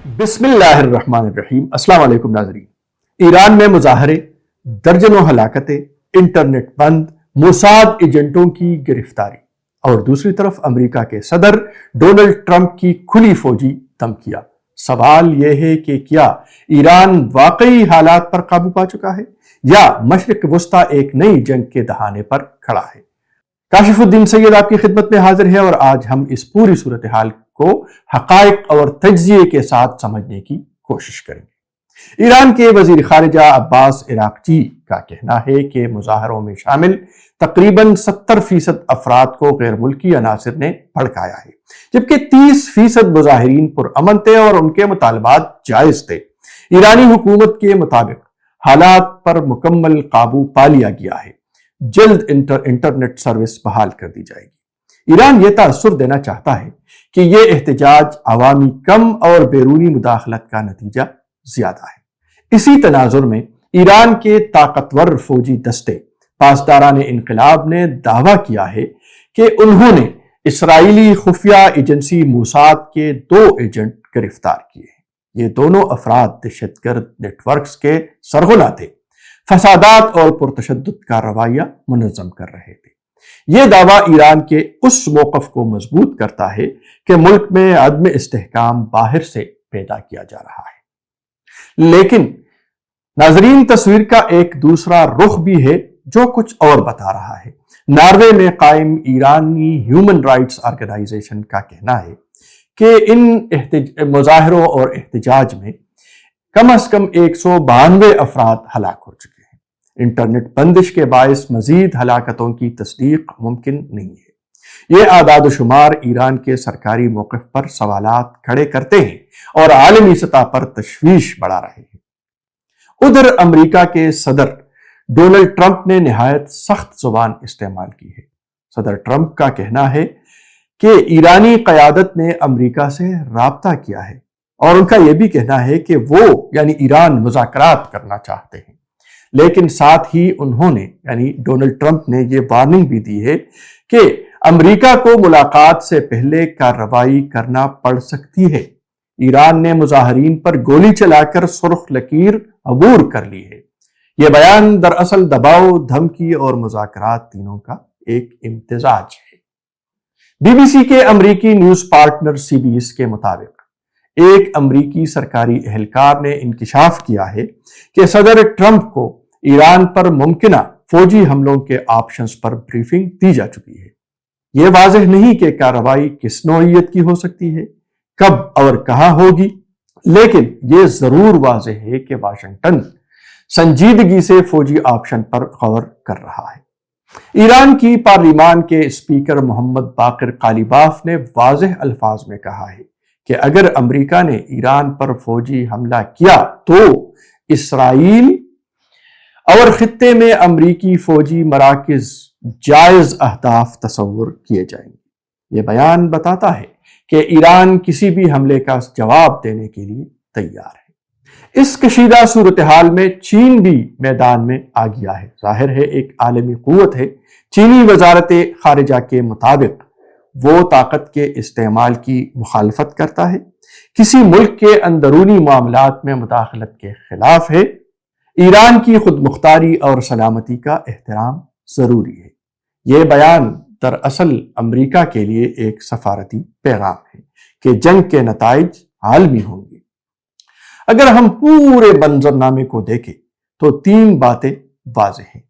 بسم اللہ الرحمن الرحیم۔ السلام علیکم ناظرین۔ ایران میں مظاہرے، درجنوں ہلاکتیں، انٹرنیٹ بند، موساد ایجنٹوں کی گرفتاری اور دوسری طرف امریکہ کے صدر ڈونلڈ ٹرمپ کی کھلی فوجی دھمکیاں۔ سوال یہ ہے کہ کیا ایران واقعی حالات پر قابو پا چکا ہے یا مشرق وسطی ایک نئی جنگ کے دہانے پر کھڑا ہے؟ کاشف الدین سید آپ کی خدمت میں حاضر ہے اور آج ہم اس پوری صورتحال کو حقائق اور تجزیے کے ساتھ سمجھنے کی کوشش کریں گے۔ ایران کے وزیر خارجہ عباس عراقچی کا کہنا ہے کہ مظاہروں میں شامل تقریباً 70% افراد کو غیر ملکی عناصر نے بھڑکایا ہے، جبکہ 30% مظاہرین پرامن تھے اور ان کے مطالبات جائز تھے۔ ایرانی حکومت کے مطابق حالات پر مکمل قابو پا لیا گیا ہے، جلد انٹرنیٹ سروس بحال کر دی جائے گی۔ ایران یہ تاثر دینا چاہتا ہے کہ یہ احتجاج عوامی کم اور بیرونی مداخلت کا نتیجہ زیادہ ہے۔ اسی تناظر میں ایران کے طاقتور فوجی دستے پاسداران انقلاب نے دعویٰ کیا ہے کہ انہوں نے اسرائیلی خفیہ ایجنسی موساد کے 2 ایجنٹ گرفتار کیے ہیں۔ یہ دونوں افراد دہشت گرد نیٹ ورکس کے سرغنہ تھے، فسادات اور پرتشدد کا رویہ منظم کر رہے تھے۔ یہ دعویٰ ایران کے اس موقف کو مضبوط کرتا ہے کہ ملک میں عدم استحکام باہر سے پیدا کیا جا رہا ہے۔ لیکن ناظرین، تصویر کا ایک دوسرا رخ بھی ہے جو کچھ اور بتا رہا ہے۔ ناروے میں قائم ایرانی ہیومن رائٹس آرگنائزیشن کا کہنا ہے کہ ان مظاہروں اور احتجاج میں کم از کم 192 افراد ہلاک ہو چکے ہیں۔ انٹرنیٹ بندش کے باعث مزید ہلاکتوں کی تصدیق ممکن نہیں ہے۔ یہ اعداد و شمار ایران کے سرکاری موقف پر سوالات کھڑے کرتے ہیں اور عالمی سطح پر تشویش بڑھا رہے ہیں۔ ادھر امریکہ کے صدر ڈونلڈ ٹرمپ نے نہایت سخت زبان استعمال کی ہے۔ صدر ٹرمپ کا کہنا ہے کہ ایرانی قیادت نے امریکہ سے رابطہ کیا ہے اور ان کا یہ بھی کہنا ہے کہ وہ یعنی ایران مذاکرات کرنا چاہتے ہیں، لیکن ساتھ ہی انہوں نے یعنی ڈونلڈ ٹرمپ نے یہ وارننگ بھی دی ہے کہ امریکہ کو ملاقات سے پہلے کارروائی کرنا پڑ سکتی ہے۔ ایران نے مظاہرین پر گولی چلا کر سرخ لکیر عبور کر لی ہے۔ یہ بیان دراصل دباؤ، دھمکی اور مذاکرات تینوں کا ایک امتزاج ہے۔ بی بی سی کے امریکی نیوز پارٹنر CBS کے مطابق ایک امریکی سرکاری اہلکار نے انکشاف کیا ہے کہ صدر ٹرمپ کو ایران پر ممکنہ فوجی حملوں کے آپشنز پر بریفنگ دی جا چکی ہے۔ یہ واضح نہیں کہ کارروائی کس نوعیت کی ہو سکتی ہے، کب اور کہاں ہوگی، لیکن یہ ضرور واضح ہے کہ واشنگٹن سنجیدگی سے فوجی آپشن پر غور کر رہا ہے۔ ایران کی پارلیمان کے اسپیکر محمد باقر قالیباف نے واضح الفاظ میں کہا ہے کہ اگر امریکہ نے ایران پر فوجی حملہ کیا تو اسرائیل اور خطے میں امریکی فوجی مراکز جائز اہداف تصور کیے جائیں گے۔ یہ بیان بتاتا ہے کہ ایران کسی بھی حملے کا جواب دینے کے لیے تیار ہے۔ اس کشیدہ صورتحال میں چین بھی میدان میں آ گیا ہے۔ ظاہر ہے ایک عالمی قوت ہے۔ چینی وزارت خارجہ کے مطابق وہ طاقت کے استعمال کی مخالفت کرتا ہے، کسی ملک کے اندرونی معاملات میں مداخلت کے خلاف ہے، ایران کی خود مختاری اور سلامتی کا احترام ضروری ہے۔ یہ بیان دراصل امریکہ کے لیے ایک سفارتی پیغام ہے کہ جنگ کے نتائج عالمی ہوں گے۔ اگر ہم پورے منظرنامے کو دیکھیں تو 3 باتیں واضح ہیں۔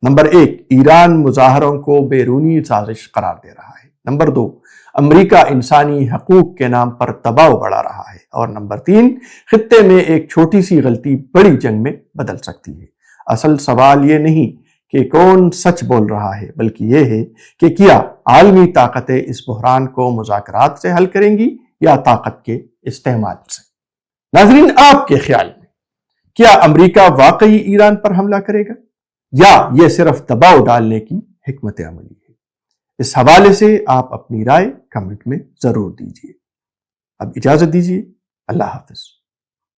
نمبر 1، ایران مظاہروں کو بیرونی سازش قرار دے رہا ہے۔ نمبر 2، امریکہ انسانی حقوق کے نام پر دباؤ بڑھا رہا ہے۔ اور نمبر 3، خطے میں ایک چھوٹی سی غلطی بڑی جنگ میں بدل سکتی ہے۔ اصل سوال یہ نہیں کہ کون سچ بول رہا ہے، بلکہ یہ ہے کہ کیا عالمی طاقتیں اس بحران کو مذاکرات سے حل کریں گی یا طاقت کے استعمال سے؟ ناظرین، آپ کے خیال میں کیا امریکہ واقعی ایران پر حملہ کرے گا یا یہ صرف دباؤ ڈالنے کی حکمت عملی ہے؟ اس حوالے سے آپ اپنی رائے کمنٹ میں ضرور دیجیے۔ اب اجازت دیجیے، اللہ حافظ۔